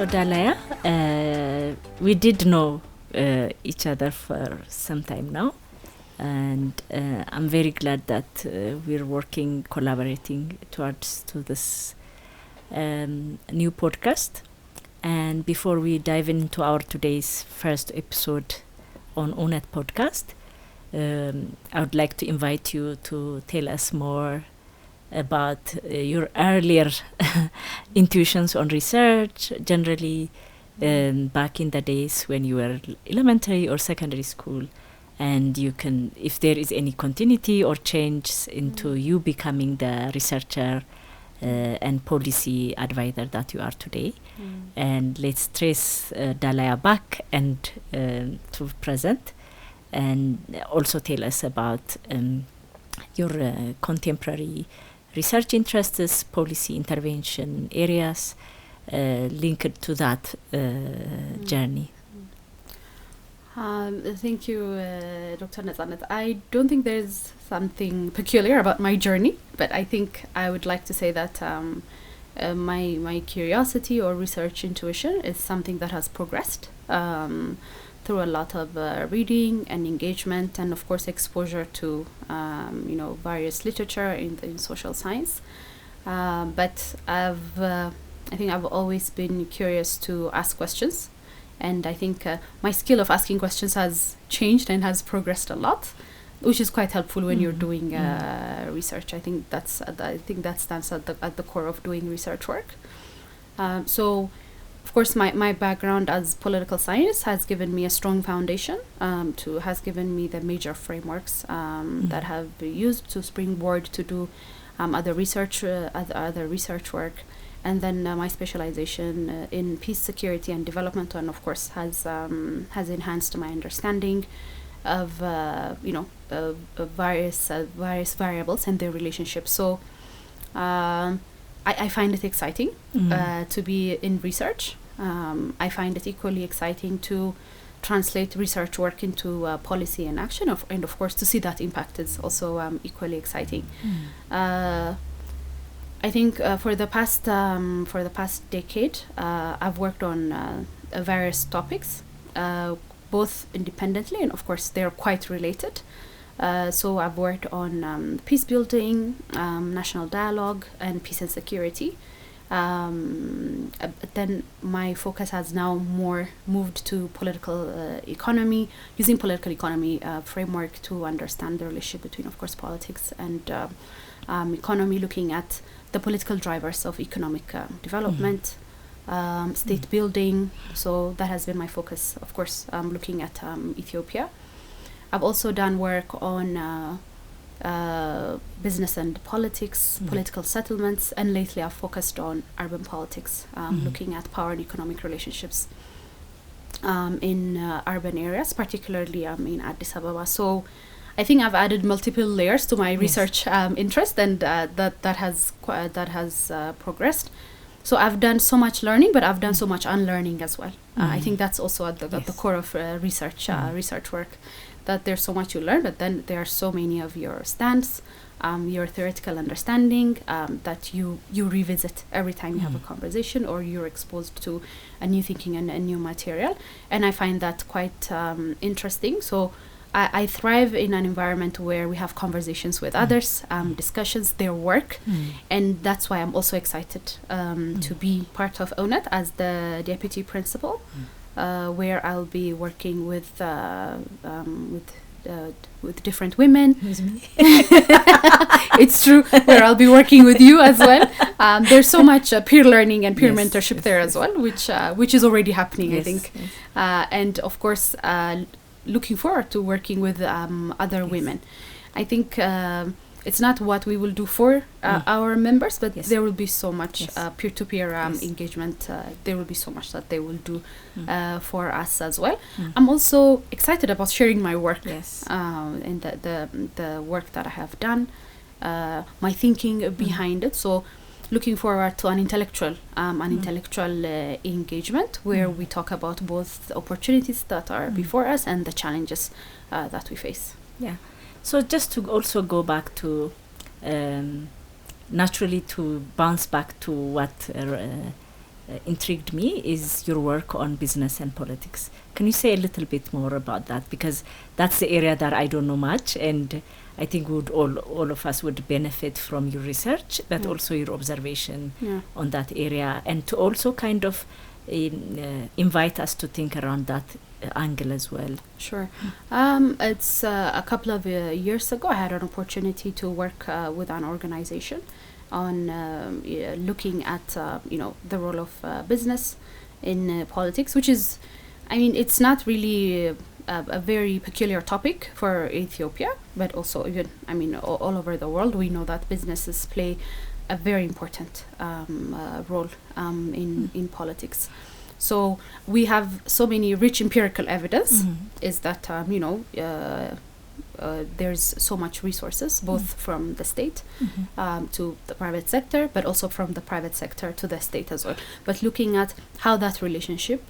Dalaya, we did know each other for some time now, and I'm very glad that we're collaborating towards to this new podcast. And before we dive into our today's first episode on Ewnet Podcast, I would like to invite you to tell us more about your earlier intuitions on research, generally back in the days when you were elementary or secondary school, and you can, if there is any continuity or change into you becoming the researcher and policy advisor that you are today. And let's trace Dalaya back and to present, and also tell us about your contemporary research interests, policy intervention areas linked to that journey. Thank you, Dr. Netzanet. I don't think there's something peculiar about my journey, but I think I would like to say that my curiosity or research intuition is something that has progressed through a lot of reading and engagement, and of course exposure to various literature in social science. But I think I've always been curious to ask questions, and I think my skill of asking questions has changed and has progressed a lot, which is quite helpful when you're doing research. I think that stands at the core of doing research work. So, of course, my background as political science has given me a strong foundation. Has given me the major frameworks that have been used to springboard to do other research work. And then my specialization in peace, security, and development, and of course has enhanced my understanding of various variables and their relationships. So I find it exciting to be in research. I find it equally exciting to translate research work into policy and action, and of course to see that impact is also equally exciting. I think for the past decade, I've worked on various topics, both independently, and of course they're quite related. So I've worked on peace building, national dialogue, and peace and security. Then my focus has now more moved to political economy, using political economy framework to understand the relationship between, of course, politics and economy, looking at the political drivers of economic development, state building. So that has been my focus, of course, looking at Ethiopia. I've also done work on business and politics, political settlements, and lately I've focused on urban politics, looking at power and economic relationships in urban areas, particularly in Addis Ababa. So I think I've added multiple layers to my research interest, and that has progressed. So I've done so much learning, but I've done so much unlearning as well. I think that's also at the core of research work, that there's so much you learn, but then there are so many of your stands, your theoretical understanding that you revisit every time you have a conversation or you're exposed to a new thinking and a new material. And I find that quite interesting. So I thrive in an environment where we have conversations with others, discussions, their work, and that's why I'm also excited to be part of Ewnet as the deputy principal, where I'll be working with different women. With me. It's true, where I'll be working with you as well. There's so much peer learning and peer mentorship there as well, which is already happening, I think. And of course, looking forward to working with other women. I think it's not what we will do for our members, but there will be so much peer-to-peer engagement. There will be so much that they will do for us as well. I'm also excited about sharing my work and the work that I have done, my thinking behind it. So looking forward to an intellectual engagement where we talk about both the opportunities that are before us and the challenges that we face. Yeah. So just to also go back to, naturally to bounce back to what intrigued me is your work on business and politics. Can you say a little bit more about that? Because that's the area that I don't know much, and I think would all of us would benefit from your research, but also your observation on that area, and to also kind of invite us to think around that angle as well. Sure. It's a couple of years ago I had an opportunity to work with an organization on looking at the role of business in politics, which is, I mean, it's not really a very peculiar topic for Ethiopia, but also even, I mean, all over the world. We know that businesses play a very important role in politics. So we have so many rich empirical evidence is that there's so much resources, both from the state to the private sector, but also from the private sector to the state as well. But looking at how that relationship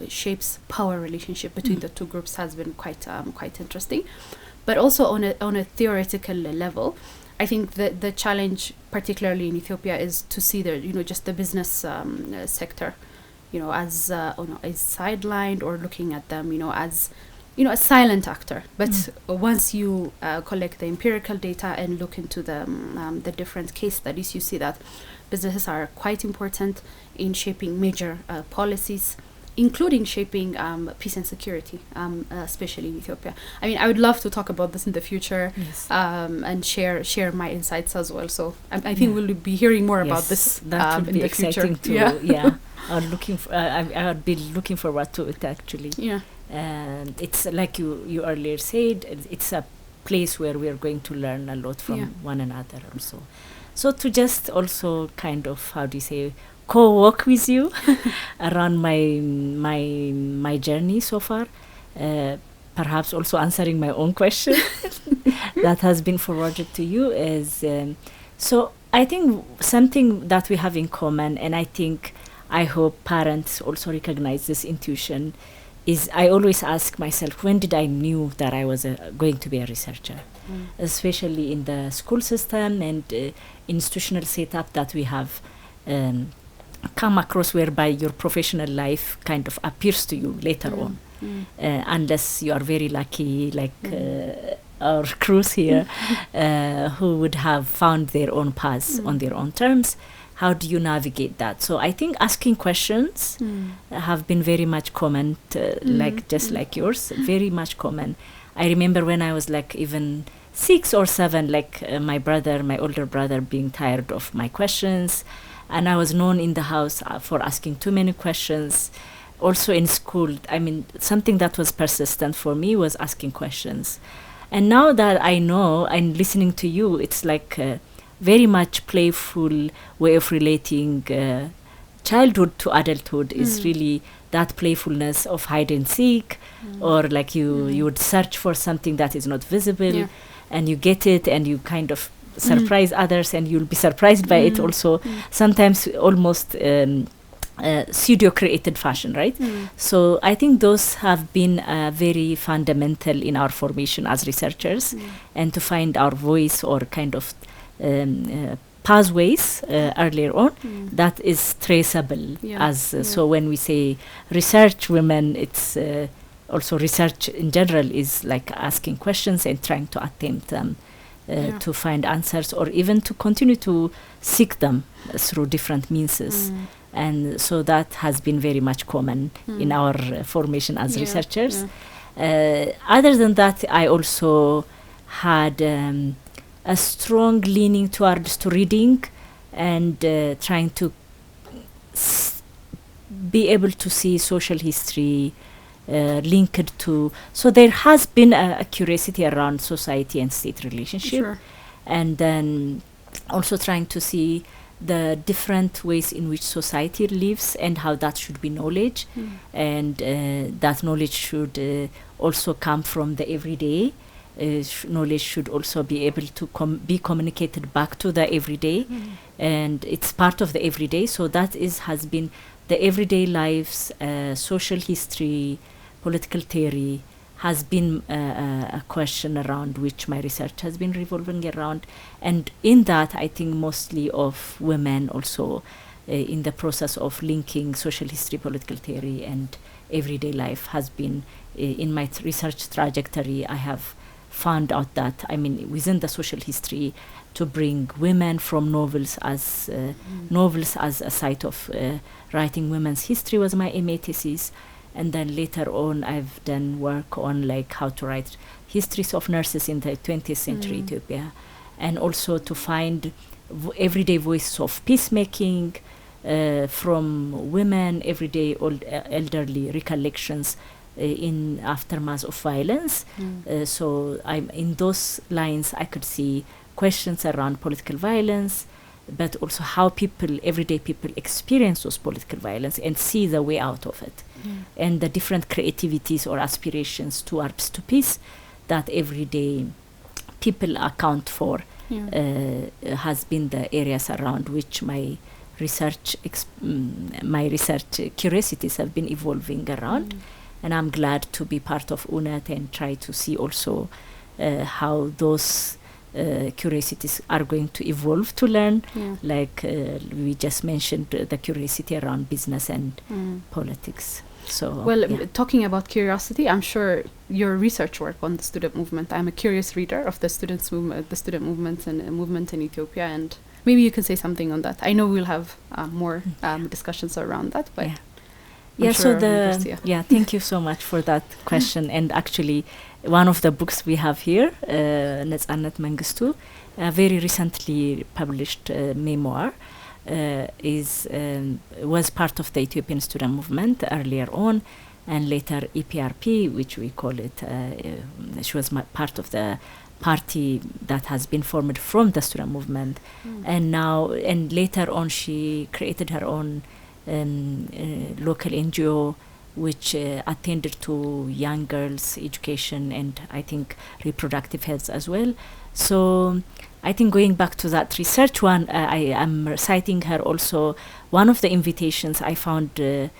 shapes power relationship between the two groups has been quite interesting. But also on a theoretical level, I think the challenge, particularly in Ethiopia, is to see just the business sector, as sidelined, or looking at them, as a silent actor. But once you collect the empirical data and look into the different case studies, you see that businesses are quite important in shaping major policies, including shaping peace and security, especially in Ethiopia. I mean, I would love to talk about this in the future, and share my insights as well. So I think we'll be hearing more about this that would in be the exciting future. I would be looking forward to it, actually. And it's like you earlier said, it's a place where we are going to learn a lot from one another also. So to just also kind of, how do you say, co-walk with you around my journey so far, perhaps also answering my own question that has been forwarded to you is, so I think something that we have in common, and I hope parents also recognize this intuition, is I always ask myself, when did I knew that I was going to be a researcher? Especially in the school system and institutional setup that we have come across, whereby your professional life kind of appears to you later on, unless you are very lucky, like our crews here, who would have found their own paths on their own terms. How do you navigate that? So I think asking questions have been very much common, like yours, very much common. I remember when I was like even 6 or 7, my older brother being tired of my questions, and I was known in the house for asking too many questions. Also in school, I mean, something that was persistent for me was asking questions. And now that I know, and listening to you, it's like very much playful way of relating childhood to adulthood is really that playfulness of hide and seek, or like you would search for something that is not visible, and you get it, and you kind of surprise others, and you'll be surprised by it also, sometimes almost pseudo-created fashion, right? So I think those have been very fundamental in our formation as researchers, and to find our voice or kind of pathways earlier on that is traceable so when we say research women, it's also research in general is like asking questions and trying to attempt them to find answers, or even to continue to seek them through different means. And so that has been very much common in our formation as researchers. Other than that, I also had a strong leaning towards to reading and trying to be able to see social history linked to, so there has been a curiosity around society and state relationship, and then also trying to see the different ways in which society lives and how that should be knowledge, and that knowledge should also come from the everyday. Knowledge should also be able to be communicated back to the everyday, and it's part of the everyday. So that has been the everyday lives, social history, political theory has been a question around which my research has been revolving around. And in that, I think mostly of women also in the process of linking social history, political theory, and everyday life has been in my research trajectory. I have found out that, within the social history, to bring women from novels as a site of writing women's history was my MA thesis. And then later on, I've done work on like how to write histories of nurses in the 20th century Ethiopia, and also to find everyday voices of peacemaking from women, everyday elderly recollections in aftermath of violence. So I'm in those lines, I could see questions around political violence, but also how everyday people experience those political violence and see the way out of it, and the different creativities or aspirations towards to peace that everyday people account for. Has been the areas around which my research curiosities have been evolving around. And I'm glad to be part of Ewnet and try to see also how those curiosities are going to evolve to learn. Like we just mentioned, the curiosity around business and politics. So, talking about curiosity, I'm sure your research work on the student movement, I'm a curious reader of the student movement and movement in Ethiopia, and maybe you can say something on that. I know we'll have more discussions around that, but thank you so much for that question. And actually, one of the books we have here, Netzanet Mengistu, a very recently published memoir, was part of the Ethiopian student movement earlier on, and later EPRP, which we call it. She was part of the party that has been formed from the student movement, and later on she created her own local NGO, which attended to young girls' education and I think reproductive health as well. So I think going back to that research one, I am citing her also. One of the invitations I found to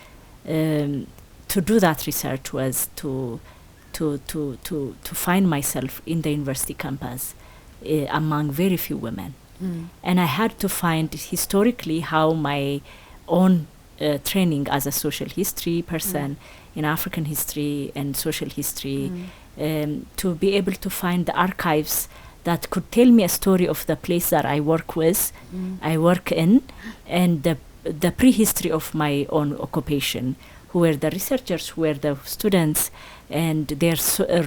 do that research was to find myself in the university campus among very few women. And I had to find historically how my own training as a social history person in African history and social history, to be able to find the archives that could tell me a story of the place that I work in, and the prehistory of my own occupation, who were the researchers, who were the students, and their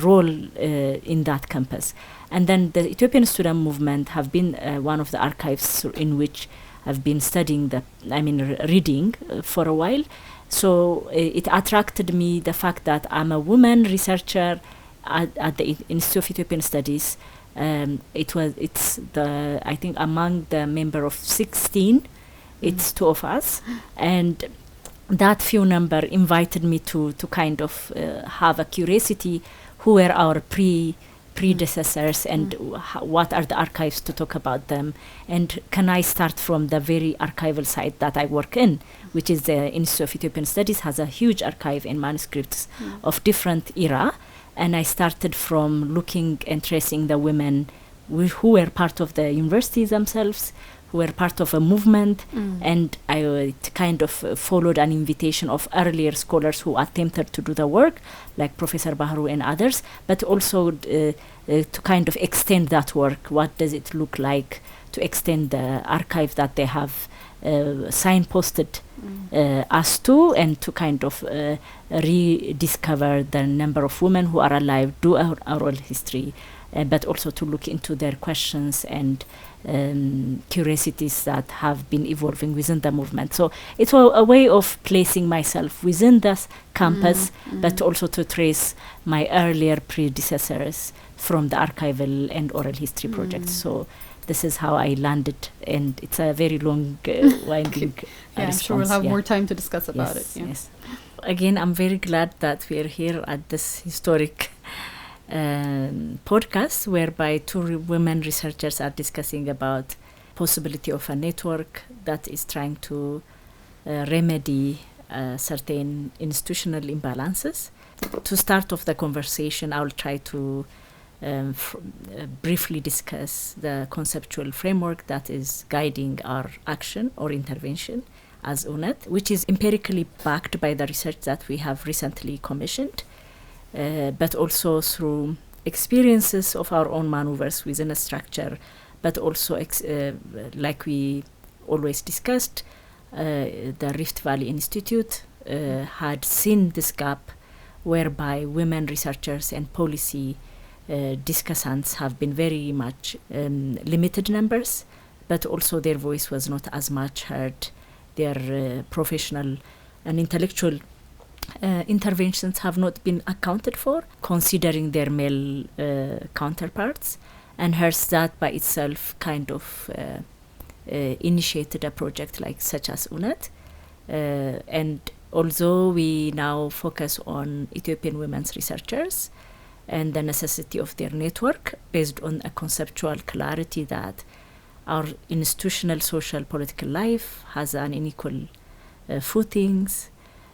role in that campus. And then the Ethiopian student movement have been one of the archives in which I've been studying reading for a while. So it attracted me, the fact that I'm a woman researcher at the Institute of Ethiopian Studies. I think among the member of 16, it's two of us, and that few number invited me to kind of have a curiosity, who were our predecessors and what are the archives to talk about them, and can I start from the very archival site that I work in, which is the Institute of Ethiopian Studies, has a huge archive in manuscripts of different era. And I started from looking and tracing the women who were part of the universities themselves, who were part of a movement, and I kind of followed an invitation of earlier scholars who attempted to do the work, like Professor Bahru and others, but also to kind of extend that work. What does it look like to extend the archive that they have signposted us to, and to kind of rediscover the number of women who are alive, do our oral history, but also to look into their questions and curiosities that have been evolving within the movement. So it's a way of placing myself within this campus, but also to trace my earlier predecessors from the archival and oral history projects. So this is how I landed, and it's a very long, winding I'm sure we'll have more time to discuss about it. Yes. Again, I'm very glad that we are here at this historic podcast, whereby two women researchers are discussing about possibility of a network that is trying to remedy certain institutional imbalances. To start off the conversation, I will try to briefly discuss the conceptual framework that is guiding our action or intervention. as Ewnet, which is empirically backed by the research that we have recently commissioned, but also through experiences of our own maneuvers within a structure, but also, like we always discussed, the Rift Valley Institute had seen this gap whereby women researchers and policy discussants have been very much limited numbers, but also their voice was not as much heard. Their professional and intellectual interventions have not been accounted for, considering their male counterparts, and hence that by itself kind of initiated a project like such as Ewnet. And although we now focus on Ethiopian women's researchers and the necessity of their network based on a conceptual clarity that our institutional, social, political life has an unequal footings,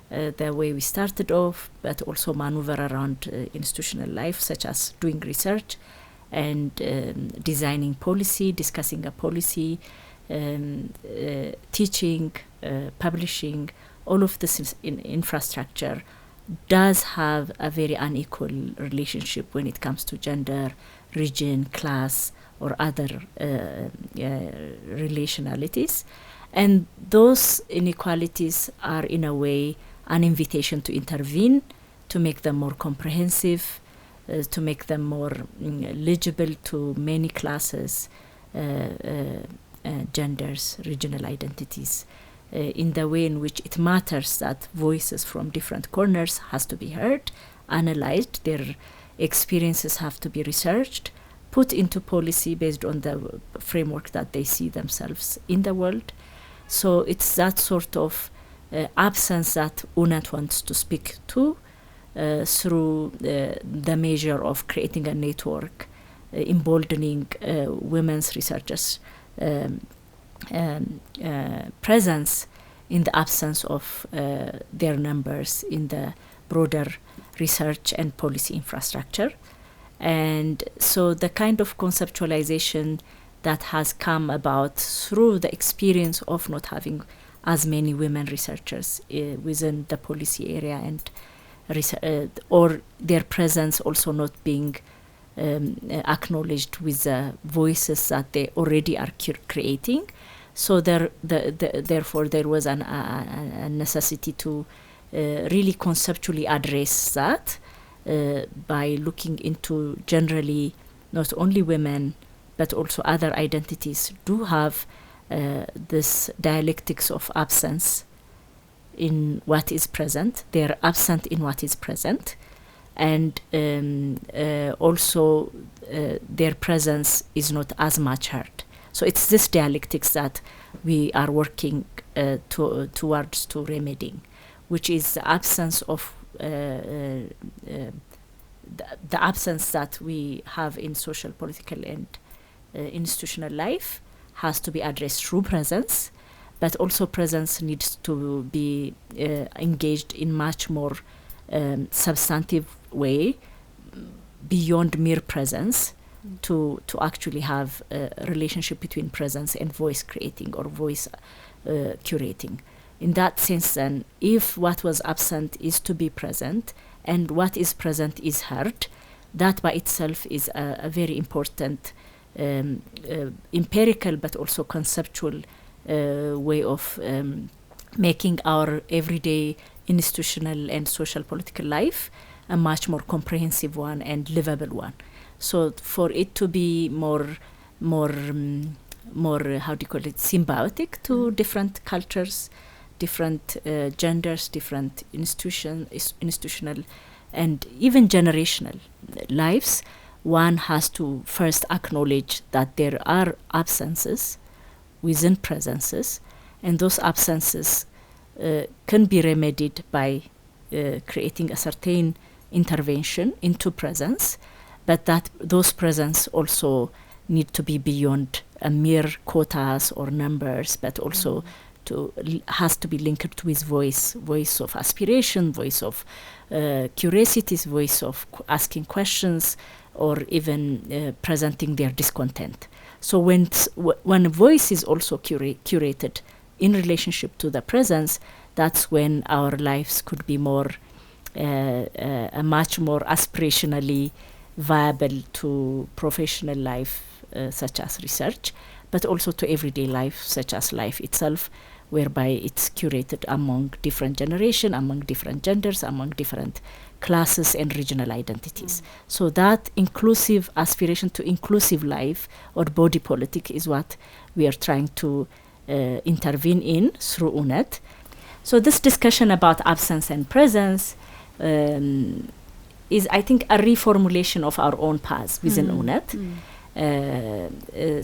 the way we started off, but also maneuver around institutional life, such as doing research and designing policy, discussing a policy, teaching, publishing. All of this in infrastructure does have a very unequal relationship when it comes to gender, region, class, or other relationalities. And those inequalities are in a way an invitation to intervene, to make them more comprehensive, to make them more legible to many classes, genders, regional identities, in the way in which it matters that voices from different corners has to be heard, analyzed, their experiences have to be researched, put into policy based on the framework that they see themselves in the world. So it's that sort of absence that Ewnet wants to speak to through the measure of creating a network, emboldening women's researchers' presence in the absence of their numbers in the broader research and policy infrastructure. And so the kind of conceptualization that has come about through the experience of not having as many women researchers within the policy area, and or their presence also not being acknowledged with the voices that they already are creating. So therefore there was a necessity to really conceptually address that by looking into generally not only women but also other identities do have this dialectics of absence in what is present. They are absent in what is present, and also their presence is not as much heard. So it's this dialectics that we are working towards to remedying, which is the absence of the absence that we have in social, political, and institutional life has to be addressed through presence, but also presence needs to be engaged in much more substantive way beyond mere presence, to actually have a relationship between presence and voice creating or voice curating. In that sense then, if what was absent is to be present and what is present is heard, that by itself is a very important empirical but also conceptual way of making our everyday institutional and social political life a much more comprehensive one and livable one. So for it to be more how do you call it, symbiotic to different cultures, different genders, different institutional and even generational lives, one has to first acknowledge that there are absences within presences, and those absences can be remedied by creating a certain intervention into presence, but that those presence also need to be beyond a mere quotas or numbers, but also has to be linked with voice of aspiration, voice of curiosities, voice of asking questions, or even presenting their discontent. So when a voice is also curated in relationship to the presence, that's when our lives could be more, a much more aspirationally viable to professional life, such as research, but also to everyday life, such as life itself, whereby it's curated among different generations, among different genders, among different classes and regional identities. So that inclusive aspiration to inclusive life or body politic is what we are trying to intervene in through Ewnet. So this discussion about absence and presence is, I think, a reformulation of our own paths within Ewnet.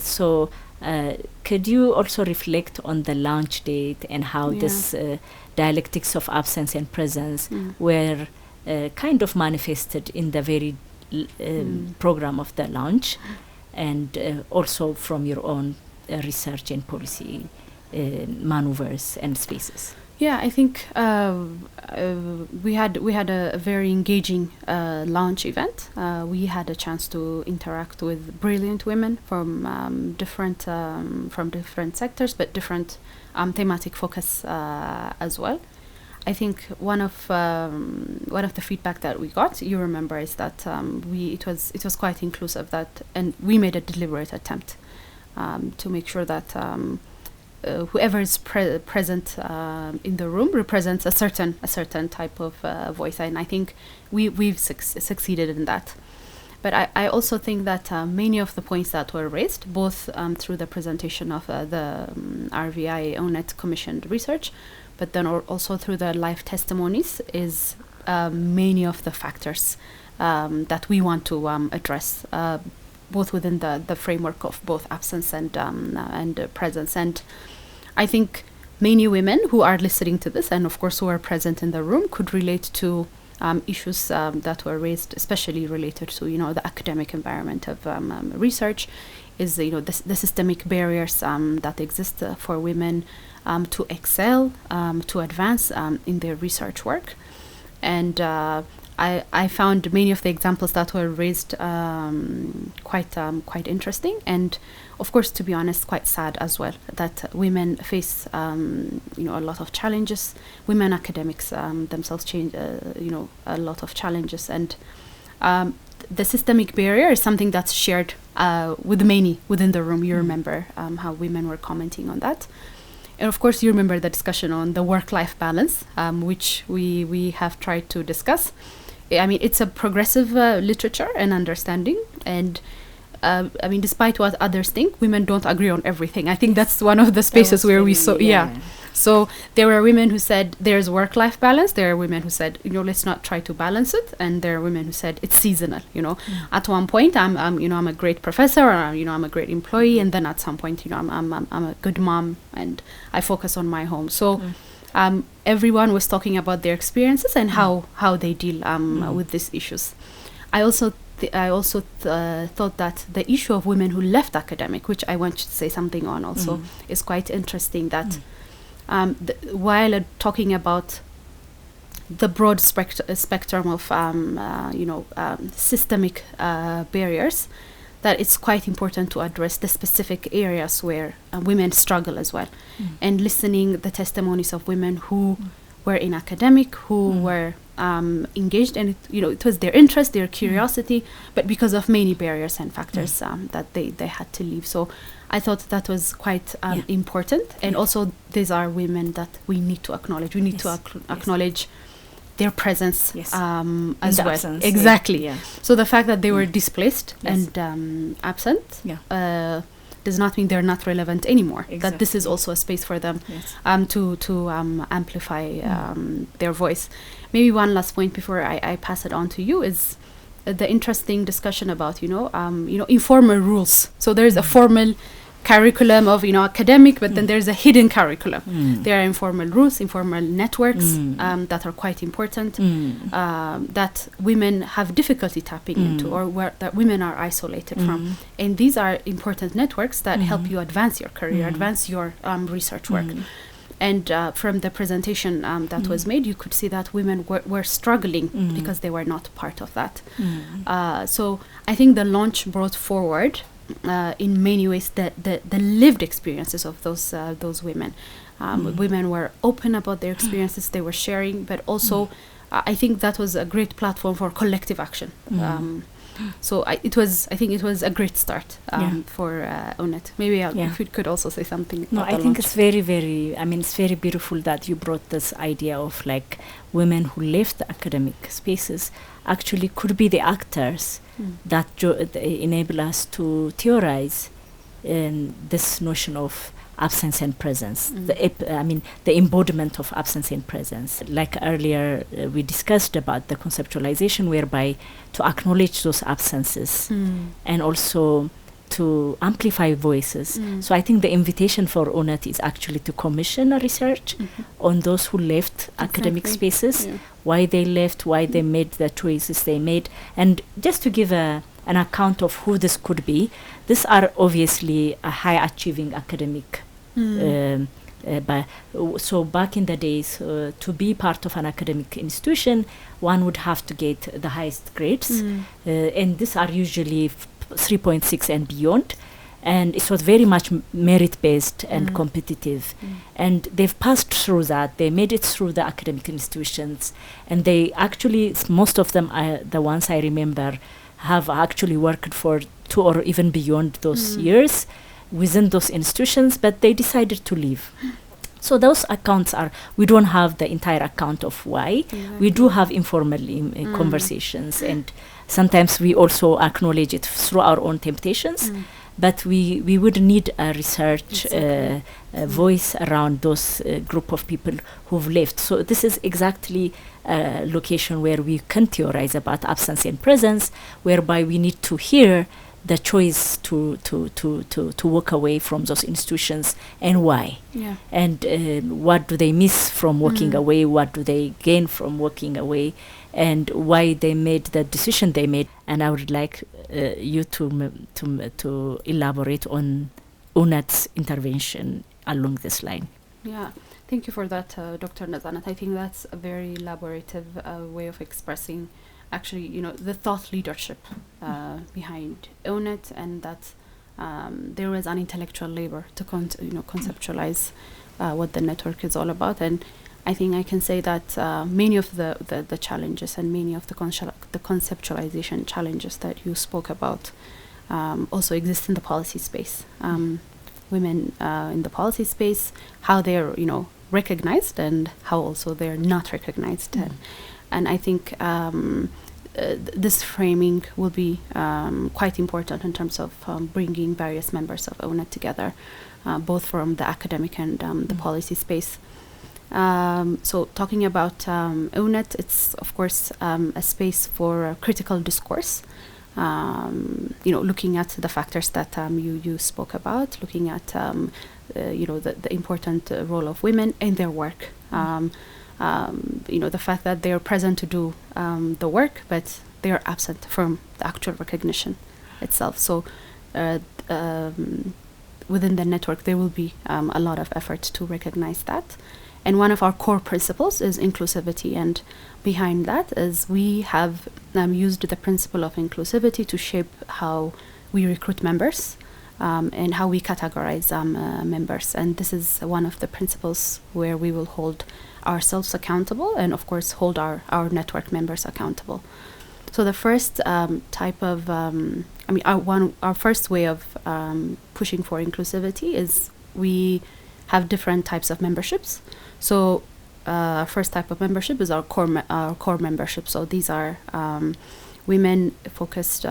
So could you also reflect on the launch date and how this dialectics of absence and presence were kind of manifested in the very program of the launch, and also from your own research and policy maneuvers and spaces? Yeah, I think we had a very engaging launch event. We had a chance to interact with brilliant women from different sectors, but different thematic focus as well. I think one of the feedback that we got, you remember, is that it was quite inclusive, that, and we made a deliberate attempt to make sure that whoever is present in the room represents a certain type of voice, and I think we've succeeded in that. But I also think that many of the points that were raised, both through the presentation of the RVI Ewnet commissioned research, but then also through the live testimonies, is many of the factors that we want to address, both within the framework of both absence and presence. And I think many women who are listening to this, and of course who are present in the room, could relate to issues that were raised, especially related to the academic environment of research, is the systemic barriers that exist for women to excel, to advance in their research work. And I found many of the examples that were raised quite interesting, and of course, to be honest, quite sad as well, that women face a lot of challenges. Women academics themselves change a lot of challenges, and the systemic barrier is something that's shared with many within the room. You remember how women were commenting on that. And of course, you remember the discussion on the work-life balance, which we have tried to discuss. I mean, it's a progressive literature and understanding, and I mean, despite what others think, women don't agree on everything. I think that's one of the spaces where we saw, So there were women who said there's work-life balance. There are women who said, let's not try to balance it. And there are women who said it's seasonal. At one point I'm a great professor, or I'm a great employee, and then at some point, I'm a good mom and I focus on my home. So everyone was talking about their experiences and how they deal with these issues. I also thought that the issue of women who left academic, which I want to say something on also, is quite interesting. That while talking about the broad spectrum of systemic barriers, that it's quite important to address the specific areas where women struggle as well, and listening the testimonies of women who were in academic, who were engaged, and it was their interest, their curiosity, but because of many barriers and factors that they had to leave. So I thought that was quite important, and also these are women that we need to acknowledge. We need to acknowledge their presence as well. Absence, exactly. So the fact that they were displaced and absent does not mean they're not relevant anymore. Exactly. That this is also a space for them to amplify their voice. Maybe one last point before I pass it on to you is the interesting discussion about informal rules. So there's a formal curriculum of academic, but then there's a hidden curriculum. There are informal rules, informal networks that are quite important, that women have difficulty tapping into, or that women are isolated from. And these are important networks that help you advance your career, advance your research work. And from the presentation that was made, you could see that women were struggling because they were not part of that. So I think the launch brought forward in many ways the lived experiences of those women. Women were open about their experiences, they were sharing, but also I think that was a great platform for collective action. So I think it was a great start for Ewnet. Maybe if you could also say something. No, I think it's very, very, it's very beautiful that you brought this idea of like women who left the academic spaces actually could be the actors that enable us to theorize this notion of absence and presence, the embodiment of absence and presence. Like earlier we discussed about the conceptualization, whereby to acknowledge those absences and also to amplify voices. So I think the invitation for Ewnet is actually to commission a research on those who left academic spaces, why they left, why they made the choices they made, and just to give an account of who this could be. These are obviously a high achieving academic. So back in the days, to be part of an academic institution, one would have to get the highest grades, and these are usually 3.6 and beyond, and it was very much merit-based and competitive, and they've passed through that. They made it through the academic institutions, and they actually, most of them, the ones I remember, have actually worked for 2 or even beyond those years within those institutions, but they decided to leave. So those accounts we don't have the entire account of why. We do have informal conversations, and sometimes we also acknowledge it through our own temptations, but we would need a research voice around those group of people who've left. So this is exactly a location where we can theorize about absence and presence, whereby we need to hear the choice to walk away from those institutions, and why, and what do they miss from walking away, what do they gain from walking away, and why they made the decision they made. And I would like you to elaborate on Ewnet's intervention along this line. Thank you for that, Dr. Nazanat. I think that's a very elaborative way of expressing actually, the thought leadership behind Ewnet, and that there was an intellectual labor to conceptualize what the network is all about. And I think I can say that many of the challenges and many of the conceptualization challenges that you spoke about also exist in the policy space. Women in the policy space, how they're recognized and how also they're not recognized. And I think this framing will be quite important in terms of bringing various members of Ewnet together, both from the academic and the policy space. So talking about Ewnet, it's of course a space for critical discourse, looking at the factors that you spoke about, looking at the important role of women in their work. The fact that they are present to do the work, but they are absent from the actual recognition itself. So within the network, there will be a lot of effort to recognize that. And one of our core principles is inclusivity. And behind that is we have used the principle of inclusivity to shape how we recruit members and how we categorize members. And this is one of the principles where we will hold ourselves accountable and of course hold our network members accountable. So the first type of our first way of pushing for inclusivity is we have different types of memberships. So first type of membership is our core membership. So these are women focused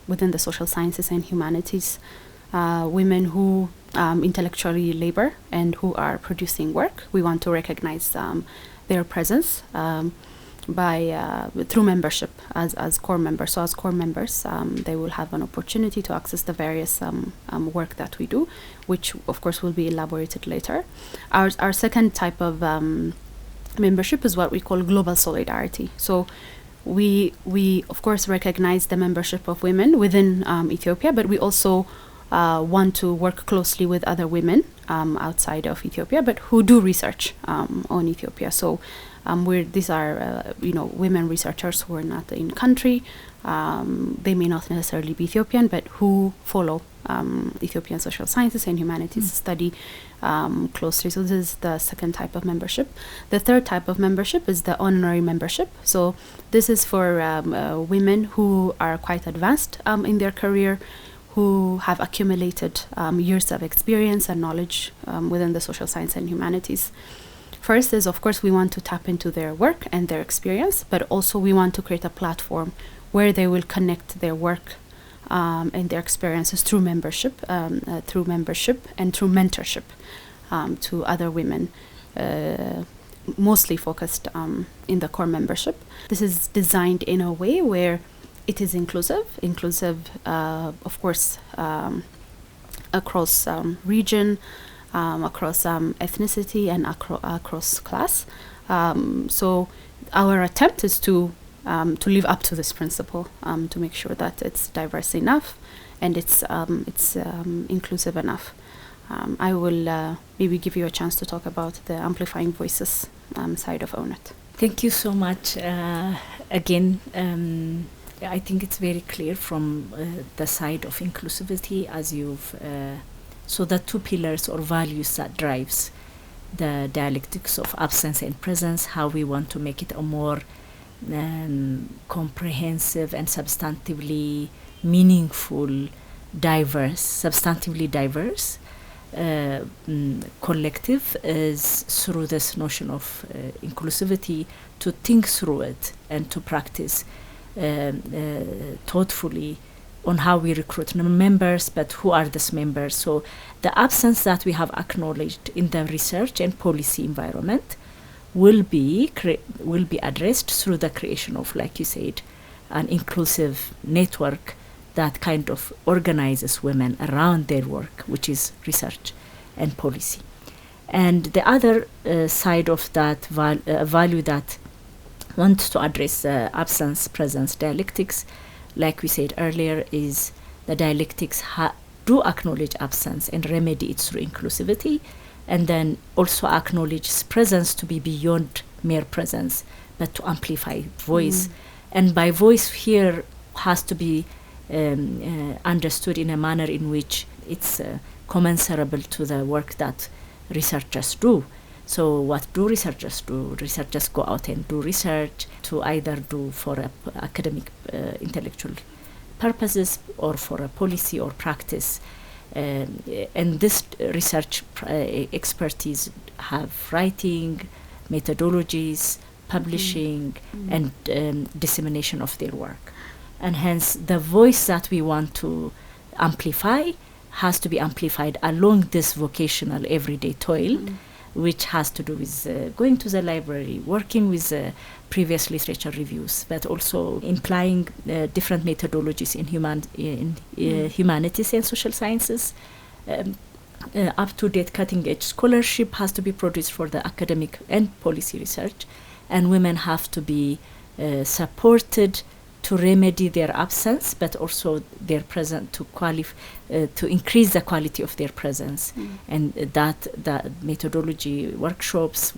within the social sciences and humanities, women who intellectually labor and who are producing work. We want to recognize their presence through membership as core members. So as core members, they will have an opportunity to access the various work that we do, which of course will be elaborated later. Our second type of membership is what we call global solidarity. So we of course recognize the membership of women within Ethiopia, but we also want to work closely with other women outside of Ethiopia, but who do research on Ethiopia. So where these are, women researchers who are not in country. They may not necessarily be Ethiopian, but who follow Ethiopian social sciences and humanities study closely. So this is the second type of membership. The third type of membership is the honorary membership. So this is for women who are quite advanced in their career, who have accumulated years of experience and knowledge within the social science and humanities. First is, of course, we want to tap into their work and their experience, but also we want to create a platform where they will connect their work and their experiences through membership and through mentorship to other women, mostly focused in the core membership. This is designed in a way where it is inclusive, of course, across region, across ethnicity, and across class. So our attempt is to live up to this principle, to make sure that it's diverse enough and it's inclusive enough. I will maybe give you a chance to talk about the amplifying voices side of Ewnet. Thank you so much. Again, I think it's very clear from the side of inclusivity, as you've so the two pillars or values that drives the dialectics of absence and presence, how we want to make it a more comprehensive and substantively meaningful, substantively diverse collective, is through this notion of inclusivity, to think through it and to practice thoughtfully on how we recruit members, but who are these members. So the absence that we have acknowledged in the research and policy environment will be addressed through the creation of, like you said, an inclusive network that kind of organizes women around their work, which is research and policy. And the other side of that value that wants to address the absence-presence dialectics, like we said earlier, is the dialectics do acknowledge absence and remedy it through inclusivity, and then also acknowledge presence to be beyond mere presence, but to amplify voice. And by voice here has to be understood in a manner in which it's commensurable to the work that researchers do. So what do researchers do? Researchers go out and do research to either do for academic intellectual purposes or for a policy or practice. And this research expertise have writing, methodologies, publishing, and dissemination of their work. And hence the voice that we want to amplify has to be amplified along this vocational everyday toil, which has to do with going to the library, working with previous literature reviews, but also implying different methodologies in humanities and social sciences. Up-to-date cutting-edge scholarship has to be produced for the academic and policy research, and women have to be supported to remedy their absence, but also their presence to increase the quality of their presence. And that methodology workshops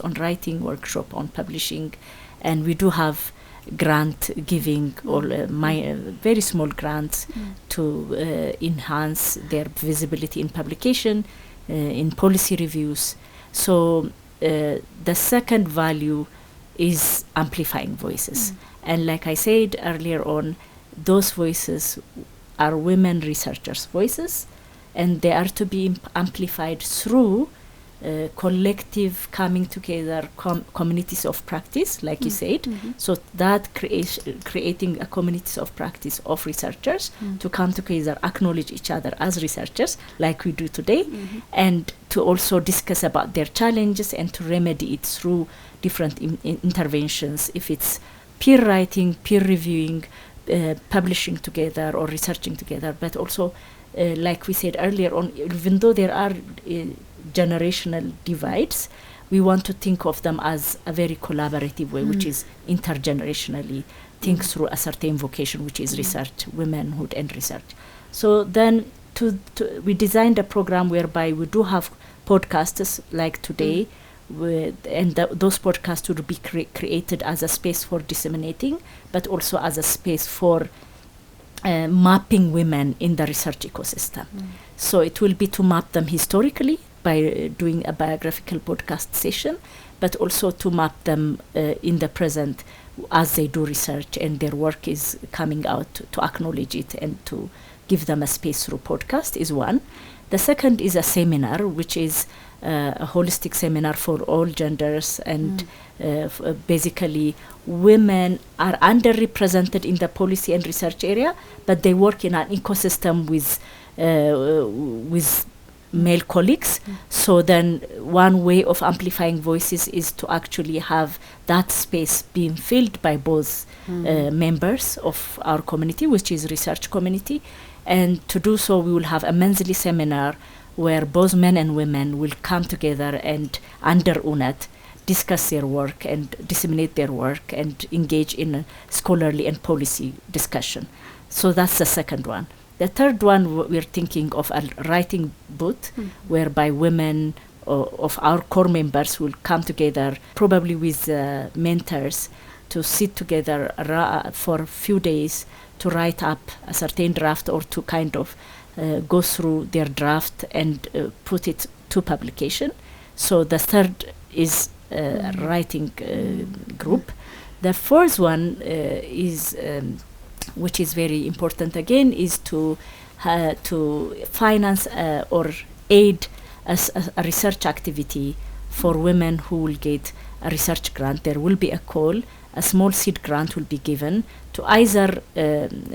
on writing, workshop on publishing, and we do have grant giving or very small grants to enhance their visibility in publication, in policy reviews. So the second value is amplifying voices. And like I said earlier on, those voices are women researchers' voices, and they are to be amplified through collective coming together communities of practice, like you said. So that creating a communities of practice of researchers to come together, acknowledge each other as researchers, like we do today, and to also discuss about their challenges and to remedy it through different interventions, if it's peer writing, peer reviewing, publishing together or researching together, but also, like we said earlier on, even though there are generational divides, we want to think of them as a very collaborative way, which is intergenerationally think through a certain vocation, which is research, womanhood and research. So then we designed a program whereby we do have podcasts like today, those podcasts would be created as a space for disseminating, but also as a space for mapping women in the research ecosystem. So it will be to map them historically by doing a biographical podcast session, but also to map them in the present as they do research and their work is coming out, to acknowledge it and to give them a space through podcast is one. The second is a seminar, which is a holistic seminar for all genders, and basically women are underrepresented in the policy and research area, but they work in an ecosystem with male colleagues. So then one way of amplifying voices is to actually have that space being filled by both members of our community, which is research community. And to do so, we will have a monthly seminar where both men and women will come together and under Ewnet discuss their work and disseminate their work and engage in a scholarly and policy discussion. So that's the second one. The third one, we're thinking of a writing booth whereby women of our core members will come together, probably with mentors, to sit together for a few days to write up a certain draft or to kind of go through their draft and put it to publication. So the third is writing group. The fourth one is, which is very important again, is to finance or aid a research activity for women who will get a research grant. There will be a call. A small seed grant will be given to either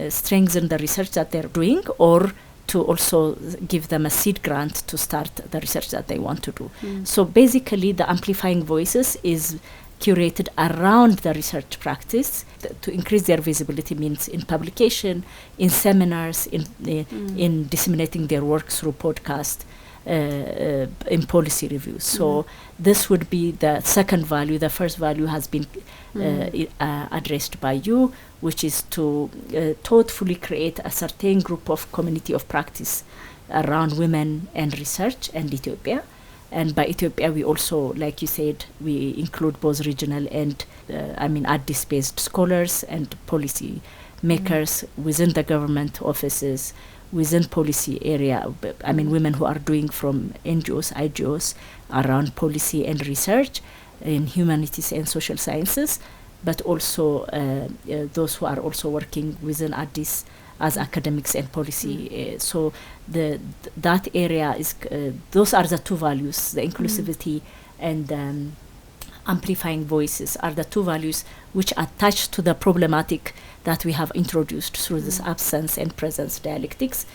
strengthen the research that they're doing or to also give them a seed grant to start the research that they want to do. So basically the Amplifying Voices is curated around the research practice to increase their visibility, means in publication, in seminars, in disseminating their work through podcast, in policy reviews. So this would be the second value. The first value has been addressed by you, which is to thoughtfully create a certain group of community of practice around women and research and Ethiopia. And by Ethiopia, we also, like you said, we include both regional and, Addis-based scholars and policy makers within the government offices, within policy area. Women who are doing from NGOs, IGOs around policy and research in humanities and social sciences, but also those who are also working within Addis as academics and policy. So that area is, those are the two values, the inclusivity and amplifying voices are the two values which attach to the problematic that we have introduced through this absence and presence dialectics,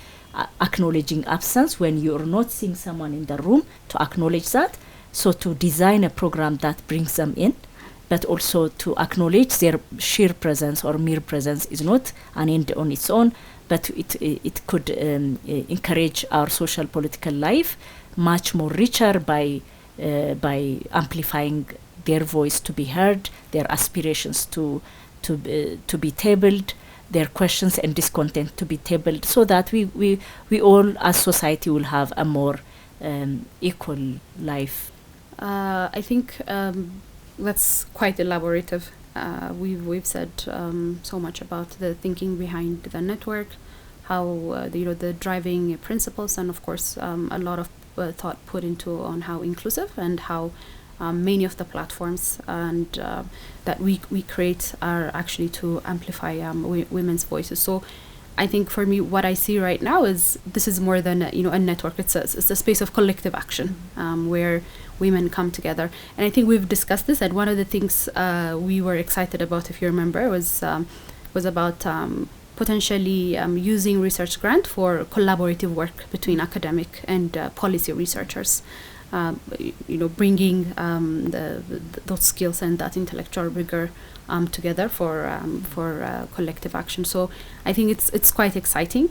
acknowledging absence when you're not seeing someone in the room, to acknowledge that. So to design a program that brings them in, but also to acknowledge their sheer presence or mere presence is not an end on its own, but it could encourage our social political life much more richer by amplifying their voice to be heard, their aspirations to be tabled, their questions and discontent to be tabled, so that we all as society will have a more equal life. I think that's quite elaborative. We've said so much about the thinking behind the network, how the driving principles, and of course a lot of thought put into on how inclusive and how many of the platforms and that we create are actually to amplify women's voices. So I think for me, what I see right now is this is more than a network. It's a space of collective action where women come together. And I think we've discussed this. And one of the things we were excited about, if you remember, was about potentially using research grant for collaborative work between academic and policy researchers. Bringing those skills and that intellectual rigor together for collective action. So I think it's quite exciting.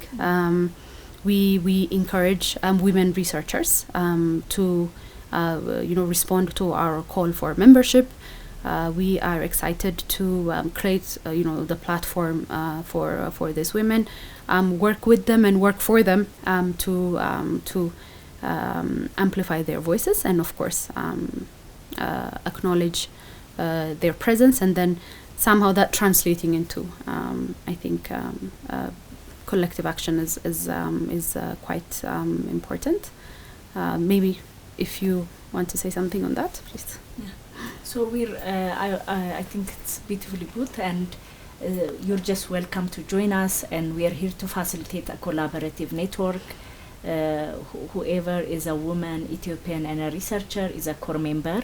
We encourage women researchers to respond to our call for membership. We are excited to create the platform for these women, work with them and work for them to amplify their voices, and of course acknowledge their presence, and then somehow that translating into I think collective action is quite important. Maybe if you want to say something on that, please. Yeah. So I think it's beautifully put, and you're just welcome to join us, and we are here to facilitate a collaborative network. Whoever is a woman, Ethiopian, and a researcher is a core member,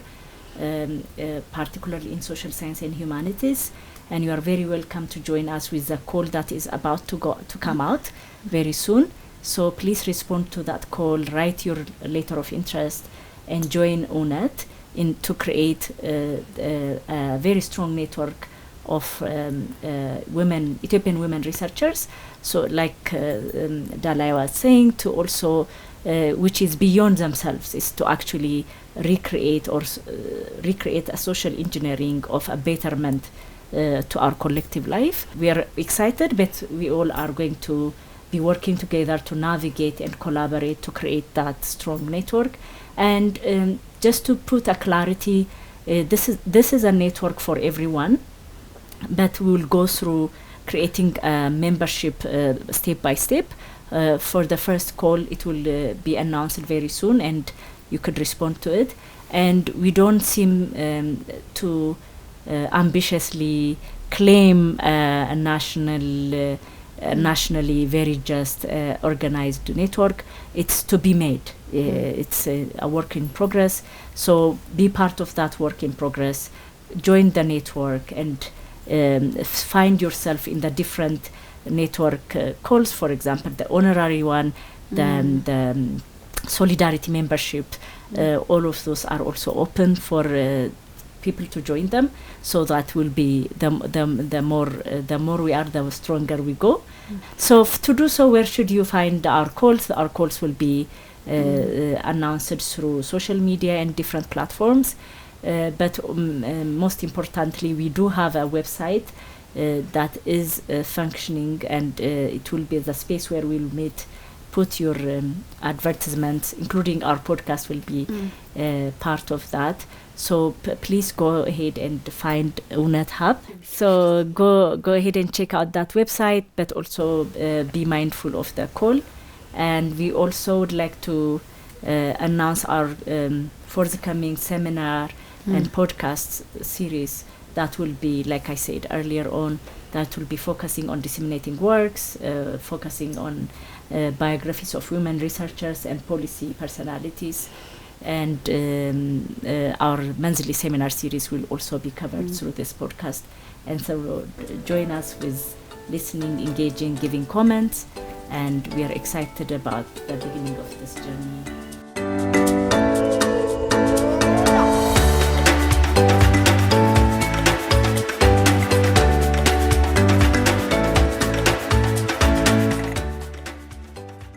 particularly in social science and humanities, and you are very welcome to join us with the call that is about to come out very soon. So please respond to that call, write your letter of interest, and join Ewnet to create a very strong network of Ethiopian women researchers. So like Dalai was saying, to also, which is beyond themselves, is to actually recreate a social engineering of a betterment to our collective life. We are excited, but we all are going to be working together to navigate and collaborate to create that strong network. And just to put a clarity, this is a network for everyone, but we will go through creating a membership step by step. For the first call, it will be announced very soon, and you could respond to it. And we don't seem to ambitiously claim a nationally very just organized network. It's to be made. It's a work in progress. So be part of that work in progress. Join the network and find yourself in the different network calls. For example, the honorary one, the solidarity membership. All of those are also open for people to join them. So that will be the more we are, the stronger we go. So to do so, where should you find our calls? Our calls will be announced through social media and different platforms. But most importantly, we do have a website that is functioning, and it will be the space where we'll put your advertisements, including our podcast will be part of that. So please go ahead and find Ewnet Hub. So go ahead and check out that website, but also be mindful of the call. And we also would like to announce our forthcoming seminar and podcast series that will be, like I said earlier on, that will be focusing on disseminating works, focusing on biographies of women researchers and policy personalities. And our monthly seminar series will also be covered through this podcast. And so join us with listening, engaging, giving comments, and we are excited about the beginning of this journey.